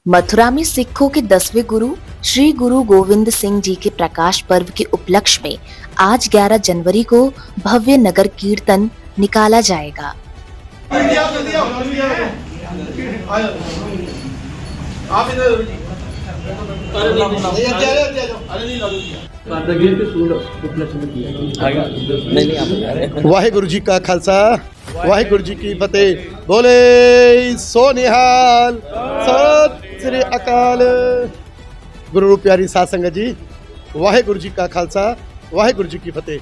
मथुरा में सिखों के 10वें गुरु श्री गुरु गोविंद सिंह जी के प्रकाश पर्व के उपलक्ष्य में आज 11 जनवरी को भव्य नगर कीर्तन निकाला जाएगा। वाहिगुरु जी का खालसा वाहिगुरु जी की फतेह। बोले सो निहाल सत श्री अकाल। गुरु रूप प्यारी साध संगत जी, वाहिगुरु जी का खालसा वाहिगुरु जी की फतेह।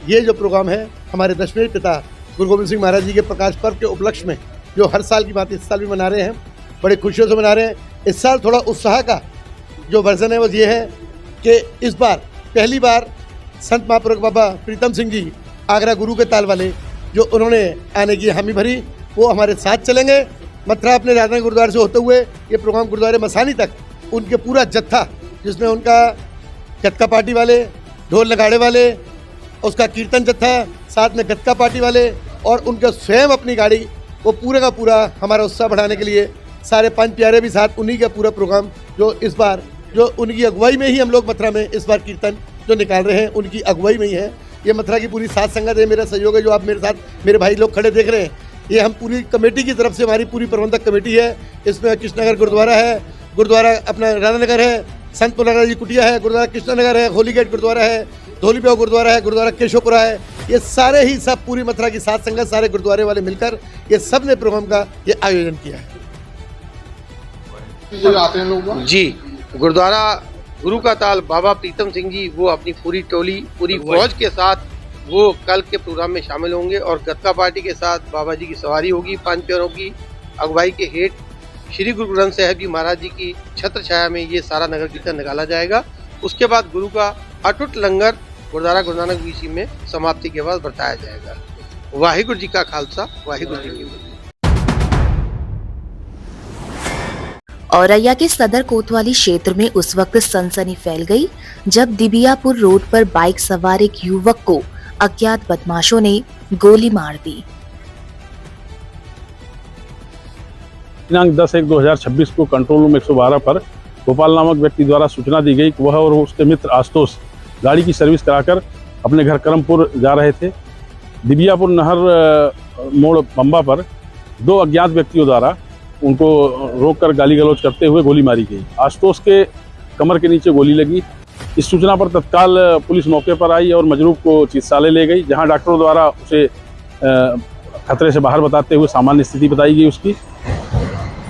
ये जो प्रोग्राम है हमारे दशमें पिता गुरु गोविंद सिंह महाराज जी के प्रकाश पर्व के उपलक्ष्य में, जो हर साल की बात इस साल भी मना रहे हैं, बड़े खुशियों से मना रहे हैं। इस साल थोड़ा उत्साह का जो वर्जन है वो ये है कि इस बार पहली बार संत महापुरुष बाबा प्रीतम सिंह जी आगरा गुरु के ताल वाले, जो उन्होंने आने की हामी भरी, वो हमारे साथ चलेंगे। मथुरा अपने राजधानी गुरुद्वारे से होते हुए ये प्रोग्राम गुरुद्वारे मसानी तक उनके पूरा जत्था, जिसमें उनका गतका पार्टी वाले, ढोल नगाड़े वाले, उसका कीर्तन जत्था, साथ में गतका पार्टी वाले और उनका स्वयं अपनी गाड़ी, वो पूरे का पूरा हमारा उत्साह बढ़ाने के लिए सारे पंच प्यारे भी साथ, उन्हीं का पूरा प्रोग्राम जो इस बार जो उनकी अगुवाई में ही हम लोग मथुरा में इस बार कीर्तन जो निकाल रहे हैं, उनकी अगुवाई में ही है। ये मथुरा की पूरी साध संगत है, मेरा सहयोग है, जो आप मेरे साथ मेरे भाई लोग खड़े देख रहे हैं। ये हम पूरी कमेटी की तरफ से, हमारी पूरी प्रबंधक कमेटी है। इसमें कृष्णनगर गुरुद्वारा है, गुरुद्वारा अपना राधानगर है, संत पुराना जी कुटिया है, गुरुद्वारा कृष्णनगर है, होली गेट गुरुद्वारा है, धोलीप्याव गुरुद्वारा है, गुरुद्वारा केशवपुरा है। ये सारे ही सब पूरी मथुरा की साध संगत, सारे गुरुद्वारे वाले मिलकर ये सब ने प्रोग्राम का ये आयोजन किया है। आते हैं लोग जी। गुरुद्वारा गुरु का ताल बाबा प्रीतम सिंह जी, वो अपनी पूरी टोली, पूरी फौज के साथ वो कल के प्रोग्राम में शामिल होंगे और गतका पार्टी के साथ बाबा जी की सवारी होगी। पांच प्यारों की अगुवाई के हेठ श्री गुरु ग्रंथ साहिब जी महाराज जी की छत्र छाया में ये सारा नगर कीर्तन निकाला जाएगा। उसके बाद गुरु का अटूट लंगर गुरुद्वारा गुरु नानक बीसी में समाप्ति के बाद बरताया जाएगा। वाहिगुरु जी का खालसा वाहिगुरु जी की फतेह। औरैया के सदर कोतवाली क्षेत्र में उस वक्त सनसनी फैल गई जब दिबियापुर रोड पर बाइक सवार एक युवक को अज्ञात बदमाशों ने गोली मार दी। दिनांक 10/1/2026 को कंट्रोल रूम 112 पर गोपाल नामक व्यक्ति द्वारा सूचना दी गई कि वह और उसके मित्र आशुतोष गाड़ी की सर्विस कराकर अपने घर करमपुर जा रहे थे। दिबियापुर नहर मोड़ बम्बा पर दो अज्ञात व्यक्तियों द्वारा उनको रोककर गाली गलौज करते हुए गोली मारी गई। आशुतोष के कमर के नीचे गोली लगी। इस सूचना पर तत्काल पुलिस मौके पर आई और मजरूब को चिकित्सालय ले गई, जहां डॉक्टरों द्वारा उसे खतरे से बाहर बताते हुए सामान्य स्थिति बताई गई उसकी।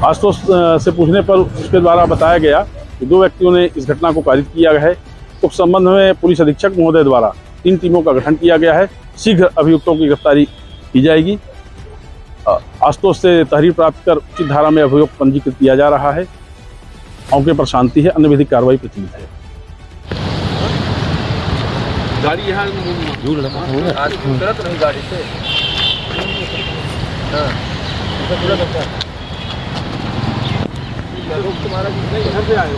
आशुतोष से पूछने पर उसके द्वारा बताया गया कि दो व्यक्तियों ने इस घटना को कारित किया है। उस संबंध में पुलिस अधीक्षक महोदय द्वारा 3 टीमों का गठन किया गया है। शीघ्र अभियुक्तों की गिरफ्तारी की जाएगी। आशुतोष से तहरीर प्राप्त कर उचित धारा में अभियोग पंजीकृत किया जा रहा है। मौके पर शांति है, अन्य विधिक कार्रवाई प्रचलित है। गाड़ी यहाँ गाड़ी से तुम्हारा इधर से आए हो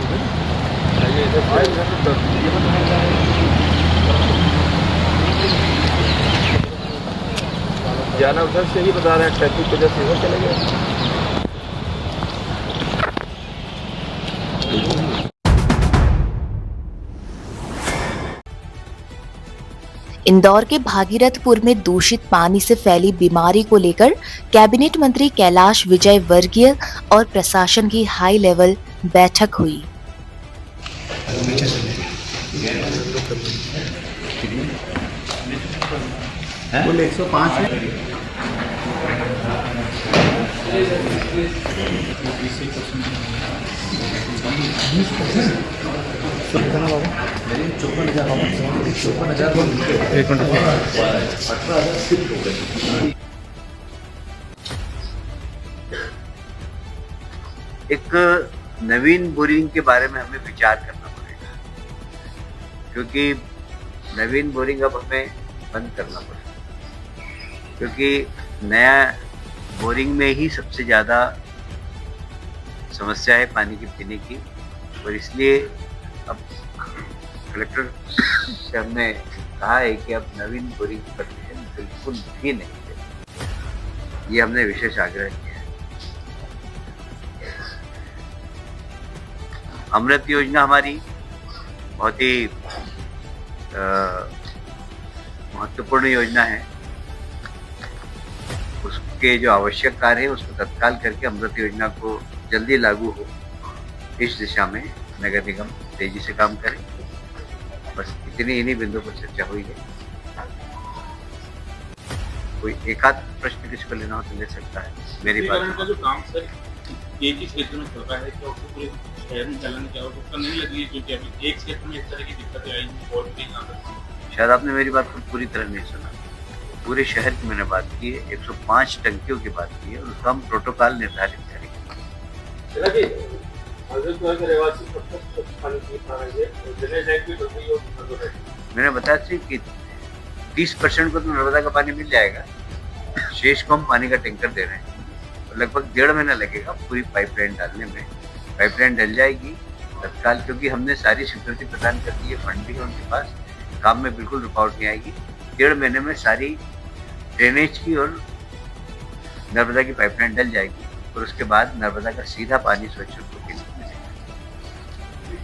जाना, उधर से ही बता रहे हैं, ट्रैफिक वजह से इधर चले गए। इंदौर के भागीरथपुर में दूषित पानी से फैली बीमारी को लेकर कैबिनेट मंत्री कैलाश विजयवर्गीय और प्रशासन की हाई लेवल बैठक हुई। कुल 105 है। एक नवीन बोरिंग के बारे में हमें विचार करना पड़ेगा, क्योंकि नवीन बोरिंग अब हमें बंद करना पड़ेगा, क्योंकि नया बोरिंग में ही सबसे ज़्यादा समस्या है पानी की पीने की। और इसलिए अब कलेक्टर से हमने कहा है कि अब नवीन बोरिंग परमिशन बिल्कुल भी नहीं है। ये हमने विशेष आग्रह किया है। अमृत योजना हमारी बहुत ही महत्वपूर्ण योजना है। उसके जो आवश्यक कार्य है उसको तत्काल करके अमृत योजना को जल्दी लागू हो, इस दिशा में नगर निगम तेजी से काम करे। बस इन्हीं बिंदुओं पर चर्चा हुई है। कोई एक आध प्रश्न किसी को लेना हो तो ले सकता है। मेरी बात का जो काम सर एक ही क्षेत्र में चल रहा है, तो उसको पूरे शहर में चलाने की आवश्यकता नहीं लगी है, क्योंकि अभी एक क्षेत्र में इस तरह की दिक्कतें आई हैं और कहीं शायद आपने मेरी बात को पूरी तरह नहीं सुना। पूरे शहर की मैंने बात की है, 105 टंकियों की बात की है और उसका हम प्रोटोकॉल निर्धारित करेंगे। मैंने बताया थी कि 30% को तो नर्मदा का पानी मिल जाएगा, शेष को हम पानी का टैंकर दे रहे हैं। तो लगभग 1.5 महीना लगेगा पूरी पाइपलाइन डालने में। पाइपलाइन डल जाएगी तत्काल, क्योंकि हमने सारी स्वीकृति प्रदान कर दी है, फंड भी है उनके पास, काम में बिल्कुल रुकावट नहीं आएगी। 1.5 महीने में सारी ड्रेनेज की और नर्मदा की पाइपलाइन डल जाएगी और उसके बाद नर्मदा का सीधा पानी स्वच्छ रूप में मिलेगा।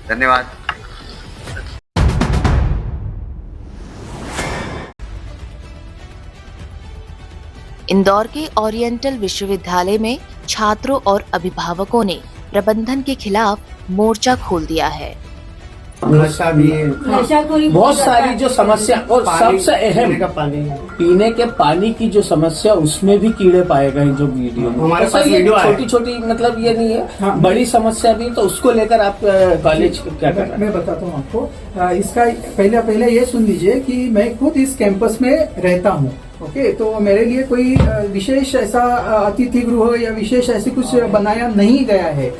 धन्यवाद। इंदौर के ओरिएंटल विश्वविद्यालय में छात्रों और अभिभावकों ने प्रबंधन के खिलाफ मोर्चा खोल दिया है। नशा भी है, बहुत सारी जो समस्या, और सबसे अहम पीने के पानी की जो समस्या, उसमें भी कीड़े पाए गए जो वीडियो में। हमारे पास वीडियो छोटी छोटी, मतलब ये नहीं है, हाँ, बड़ी समस्या भी। तो उसको लेकर आप कॉलेज क्या कर रहे हैं? मैं बताता हूँ आपको। इसका पहले ये सुन लीजिए कि मैं खुद इस कैंपस में रहता हूँ। ओके, तो मेरे लिए कोई विशेष ऐसा अतिथि गृह या विशेष ऐसी कुछ बनाया नहीं गया है।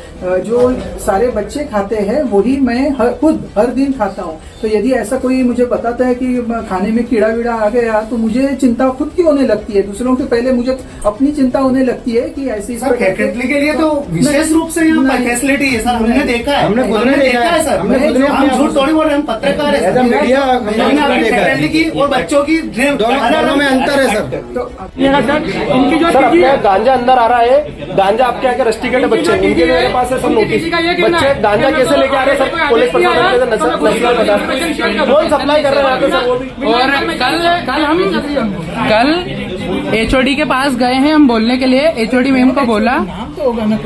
जो सारे बच्चे खाते हैं वही मैं खुद हर दिन खाता हूँ। तो यदि ऐसा कोई मुझे बताता है कि खाने में कीड़ा वीड़ा आ गया, तो मुझे चिंता खुद की होने लगती है। दूसरों के पहले मुझे अपनी चिंता होने लगती है कि ऐसी फैकल्टी के लिए तो विशेष रूप से यहाँ फैसिलिटी है सर। हमने देखा है, हमने देखा है सर। हम झूठ थोड़ी बोल रहे हैं, हम पत्रकार है। मीडिया फैकल्टी की और बच्चों की दोनों में अंतर है सर। तो इनकी जो सर अपने गांजा अंदर आ रहा है, गांजा आपके आके रस्टिकेट है बच्चे, इनके मेरे पास है सब नोटिस। बच्चे गांजा कैसे लेके आ रहे हैं सर? पुलिस प्रशासन कौन सप्लाई कर रहे हैं सर? वो भी। और कल एचओडी के पास गए हैं हम बोलने के लिए। एचओडी मैम को बोला,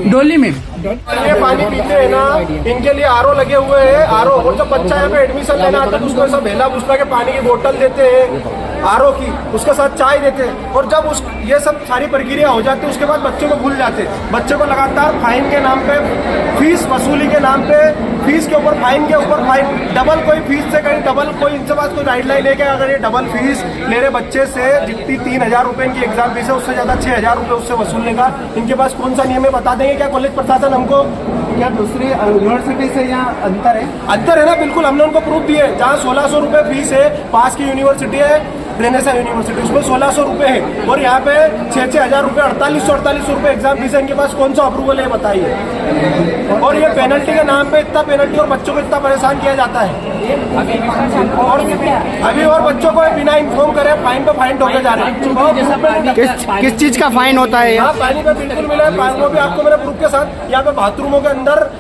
डोली मैम ये पानी पीते हैं ना, इनके लिए आरओ लगे हुए हैं। आरओ, और जब बच्चा यहाँ पे एडमिशन लेना आता है तो उसको सब भेला भूसला के पानी की बोतल देते हैं आरओ की, उसके साथ चाय देते हैं। और जब ये सब सारी प्रक्रिया हो जाती है उसके बाद बच्चे को भूल जाते हैं। बच्चे को लगातार फाइन के नाम पे, फीस वसूली के नाम पे, फीस के ऊपर फाइन के ऊपर फाइन, डबल कोई फीस से कहीं डबल कोई इनसे पास कोई गाइडलाइन है कि अगर ये डबल फीस ले रहे बच्चे से, जितनी 3,000 रुपए इनकी एग्जाम फीस है उससे ज्यादा 6,000 रुपए उससे वसूलने का इनके पास कौन सा नियम है? बता देंगे क्या कॉलेज प्रशासन हमको? क्या दूसरी यूनिवर्सिटी से यहाँ अंतर है? अंतर है ना, बिल्कुल। हमने उनको प्रूफ दिए। जहाँ 1600 रुपए फीस है, पास की यूनिवर्सिटी है रेनेसा यूनिवर्सिटी, उसमें 1600 रुपए है, और यहाँ पे 6,000 रुपए, 4800 रुपए एग्जाम फीस है। इनके पास कौन सा अप्रूवल है बताइए? और ये पेनल्टी के नाम पे इतना पेनल्टी और बच्चों को इतना परेशान किया जाता है। और अभी और बच्चों को बिना इन्फॉर्म करे फाइन पे फाइन ठोके जा रहे हैं। किस चीज का फाइन होता है? यहाँ पानी पे बिल्कुल मिला है, वो भी आपको मेरे प्रूफ के साथ। यहाँ पे बाथरूमों के अंदर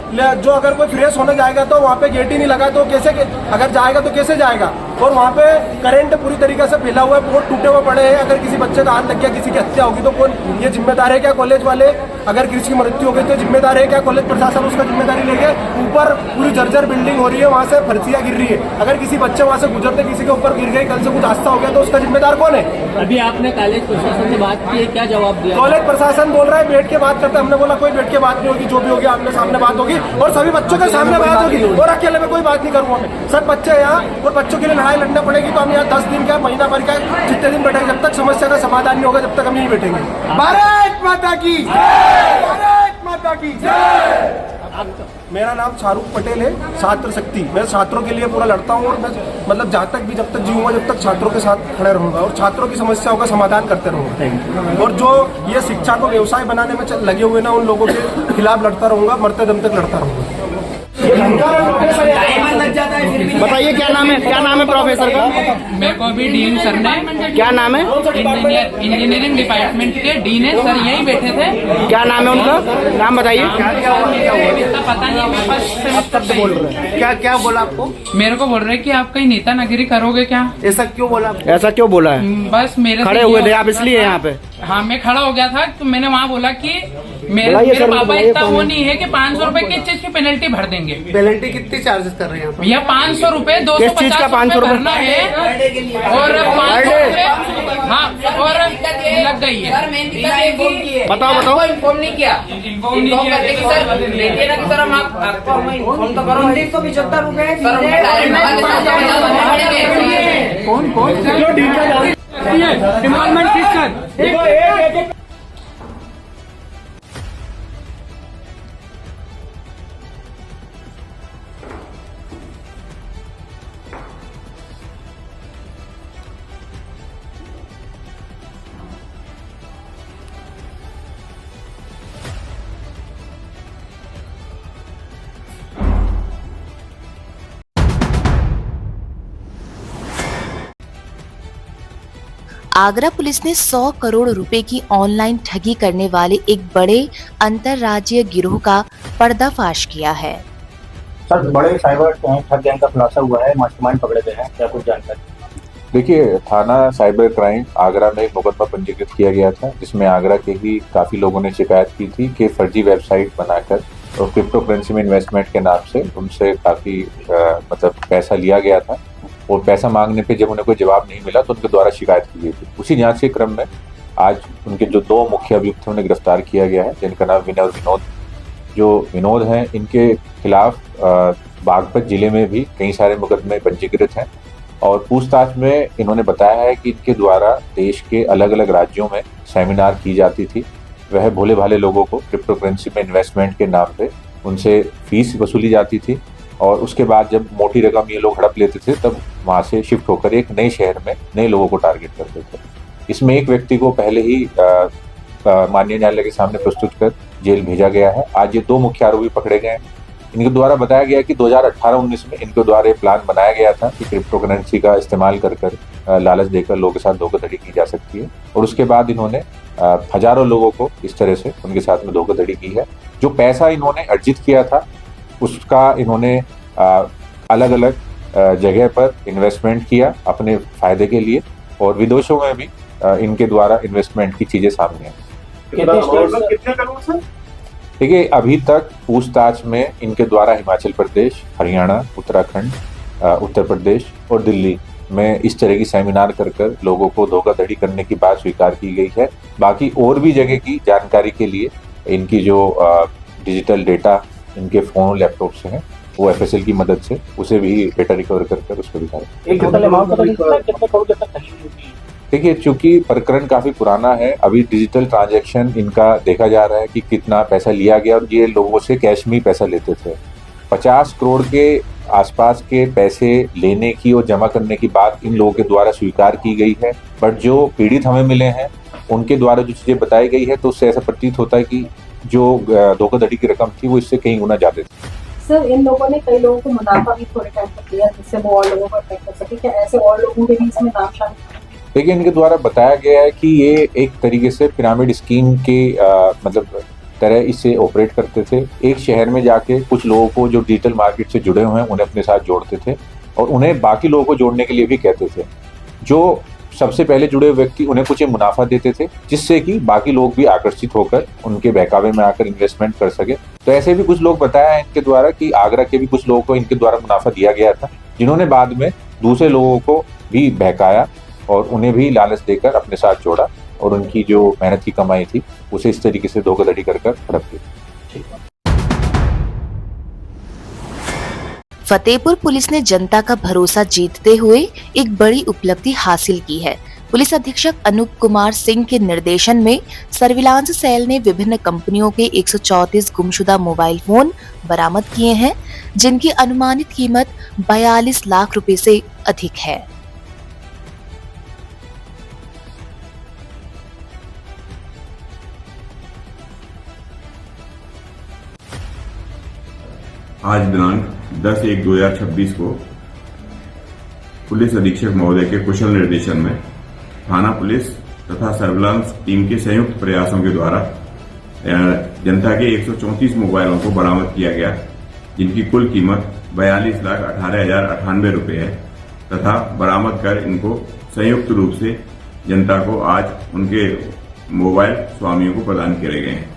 जो अगर कोई फ्रेश होने जाएगा तो वहाँ पे गेट ही नहीं लगा, तो कैसे, अगर जाएगा तो कैसे जाएगा? और वहाँ पे करंट पूरी तरीके से फैला हुआ है, बहुत टूटे हुए पड़े हैं। अगर किसी बच्चे का हाथ लग गया, किसी की हत्या होगी तो कौन ये जिम्मेदार है? क्या कॉलेज वाले? अगर किसी की मृत्यु हो गई तो जिम्मेदार है क्या कॉलेज प्रशासन? उसका जिम्मेदारी लेके ऊपर पूरी जर्जर बिल्डिंग हो रही है, वहाँ से फर्शियाँ गिर रही है। अगर किसी बच्चे वहाँ से गुजरते किसी के ऊपर गिर गई, कल से कुछ हादसा हो गया तो उसका जिम्मेदार कौन है? अभी आपने कॉलेज प्रशासन से बात की है, क्या जवाब दिया? कॉलेज प्रशासन बोल रहा है बैठ के बात करते। हमने बोला कोई बैठ के बात नहीं होगी, जो भी होगी आपने सामने बात होगी और सभी बच्चों के सामने बात होगी, और अकेले में कोई बात नहीं करूँगा मैं। सब बच्चे यहाँ, और बच्चों के लिए लड़ाई लड़ना पड़ेगी तो हम यहाँ 10 दिन का, महीना भर का, जितने दिन बैठेंगे, जब तक समस्या का समाधान नहीं होगा जब तक हम नहीं बैठेंगे। भारत माता की जय, भारत माता की जय। मेरा नाम शाहरुख पटेल है, छात्र शक्ति। मैं छात्रों के लिए पूरा लड़ता हूँ, और मैं मतलब जहाँ तक भी, जब तक जीऊंगा जब तक छात्रों के साथ खड़े रहूंगा और छात्रों की समस्याओं का समाधान करते रहूंगा। और जो ये शिक्षा को व्यवसाय बनाने में लगे हुए ना, उन लोगों के खिलाफ लड़ता रहूंगा, मरते दम तक लड़ता रहूंगा। बताइए क्या नाम है प्रोफेसर का? मेरे को अभी डीन सर ने, क्या नाम है? इंजीनियरिंग डिपार्टमेंट के डीन है सर, यही बैठे थे। क्या नाम है उनका? नाम बताइए। इतना पता नहीं, मैं फर्स्ट सेमेस्टर बोल रहे हैं। क्या बोला आपको? मेरे को बोल रहे कि आप कहीं नेता नगरी करोगे क्या? ऐसा क्यों बोला है? बस मेरे खड़े हुए थे आप इसलिए यहाँ पे? हाँ, मैं खड़ा हो गया था तो मैंने वहाँ बोला कि मेरे पापा इतना वो नहीं है कि 500 रुपए किस चीज की पेनल्टी भर देंगे। पेनल्टी कितनी चार्जेस कर रहे हैं भैया? 500 रुपए, 250 रुपए भरना है और 500 रुपए, हाँ, और लग गई है। बताओ। इन्फॉर्म नहीं किया, इन्फॉर्म करते कि सर हम आपको इन्फॉर्म तो करो। 1975 रुपए कौन डिमांडमेंट किस सर? आगरा पुलिस ने 100 करोड़ रुपए की ऑनलाइन ठगी करने वाले एक बड़े अंतरराज्यीय गिरोह का पर्दाफाश किया है। सर, बड़े साइबर ठग गैंग का खुलासा हुआ है, मास्टरमाइंड पकड़े गए हैं, क्या कुछ जानकारी? देखिए, थाना साइबर क्राइम आगरा में एक मुकदमा पंजीकृत किया गया था, जिसमें आगरा के ही काफी लोगों ने शिकायत की थी कि फर्जी वेबसाइट बनाकर और क्रिप्टो करेंसी में इन्वेस्टमेंट के नाम से उनसे काफी पैसा लिया गया था और पैसा मांगने पे जब उन्हें कोई जवाब नहीं मिला तो उनके द्वारा शिकायत की गई थी। उसी जांच के क्रम में आज उनके जो 2 मुख्य अभियुक्त हैं उन्हें गिरफ्तार किया गया है, जिनका नाम विनय और विनोद। जो विनोद हैं, इनके खिलाफ बागपत जिले में भी कई सारे मुकदमे पंजीकृत हैं और पूछताछ में इन्होंने बताया है कि इनके द्वारा देश के अलग अलग राज्यों में सेमिनार की जाती थी। वह भोले भाले लोगों को क्रिप्टो करेंसी में इन्वेस्टमेंट के नाम पे उनसे फीस वसूली जाती थी और उसके बाद जब मोटी रकम ये लोग हड़प लेते थे तब वहाँ से शिफ्ट होकर एक नए शहर में नए लोगों को टारगेट करते थे। इसमें एक व्यक्ति को पहले ही माननीय न्यायालय के सामने प्रस्तुत कर जेल भेजा गया है। आज ये 2 मुख्य आरोपी पकड़े गए हैं। इनके द्वारा बताया गया कि 2018-19 में इनके द्वारा एक प्लान बनाया गया था कि क्रिप्टो करेंसी का इस्तेमाल कर लालच देकर लोगों के साथ धोखाधड़ी की जा सकती है और उसके बाद इन्होंने हजारों लोगों को इस तरह से उनके साथ में धोखाधड़ी की है। जो पैसा इन्होंने अर्जित किया था उसका इन्होंने अलग अलग जगह पर इन्वेस्टमेंट किया अपने फायदे के लिए और विदेशों में भी इनके द्वारा इन्वेस्टमेंट की चीजें सामने हैं। देखिए, अभी तक पूछताछ में इनके द्वारा हिमाचल प्रदेश, हरियाणा, उत्तराखंड, उत्तर प्रदेश और दिल्ली में इस तरह की सेमिनार कर लोगों को धोखाधड़ी करने की बात स्वीकार की गई है। बाकी और भी जगह की जानकारी के लिए इनकी जो डिजिटल डेटा इनके फोन लैपटॉप से है वो FSL की मदद से उसे भी डेटा रिकवर कर उस पर दिखाया। देखिए, चूंकि प्रकरण काफी पुराना है, अभी डिजिटल ट्रांजैक्शन इनका देखा जा रहा है कि कितना पैसा लिया गया और ये लोगों से कैश में ही पैसा लेते थे। 50 करोड़ के आसपास के पैसे लेने की और जमा करने की बात इन लोगों के द्वारा स्वीकार की गई है, बट जो पीड़ित हमें मिले हैं उनके द्वारा जो चीजें बताई गई है तो उससे ऐसा प्रतीत होता है कि जो धोखाधड़ी की रकम थी वो इससे कहीं गुना ज्यादा थी। सर, इन लोगों ने कई लोगों को मुनाफा भी थोड़े टाइम तक दिया जिससे वो और लोगों को अट्रैक्ट कर सके, क्या ऐसे और लोगों के भी इसमें नाम शामिल? देखिए, इनके द्वारा बताया गया है कि ये एक तरीके से पिरामिड स्कीम के तरह इसे ऑपरेट करते थे। एक शहर में जाके कुछ लोगों को जो डिजिटल मार्केट से जुड़े हुए हैं उन्हें अपने साथ जोड़ते थे और उन्हें बाकी लोगों को जोड़ने के लिए भी कहते थे। जो सबसे पहले जुड़े हुए व्यक्ति उन्हें कुछ मुनाफा देते थे जिससे कि बाकी लोग भी आकर्षित होकर उनके बहकावे में आकर इन्वेस्टमेंट कर सके। तो ऐसे भी कुछ लोग बताया है इनके द्वारा कि आगरा के भी कुछ लोगों को इनके द्वारा मुनाफा दिया गया था, जिन्होंने बाद में दूसरे लोगों को भी बहकाया और उन्हें भी लालच देकर अपने साथ जोड़ा और उनकी जो मेहनत की कमाई थी उसे इस तरीके से धोखाधड़ी कर हड़प दी। फतेहपुर पुलिस ने जनता का भरोसा जीतते हुए एक बड़ी उपलब्धि हासिल की है। पुलिस अधीक्षक अनूप कुमार सिंह के निर्देशन में सर्विलांस सेल ने विभिन्न कंपनियों के 134 गुमशुदा मोबाइल फोन बरामद किए हैं, जिनकी अनुमानित कीमत 42 लाख रुपए से अधिक है। आज दिनांक 10/1/2026 को पुलिस अधीक्षक महोदय के कुशल निर्देशन में थाना पुलिस तथा सर्विलांस टीम के संयुक्त प्रयासों के द्वारा जनता के 134 मोबाइलों को बरामद किया गया, जिनकी कुल कीमत 42,18,098 रुपये है तथा बरामद कर इनको संयुक्त रूप से जनता को आज उनके मोबाइल स्वामियों को प्रदान किए गए हैं।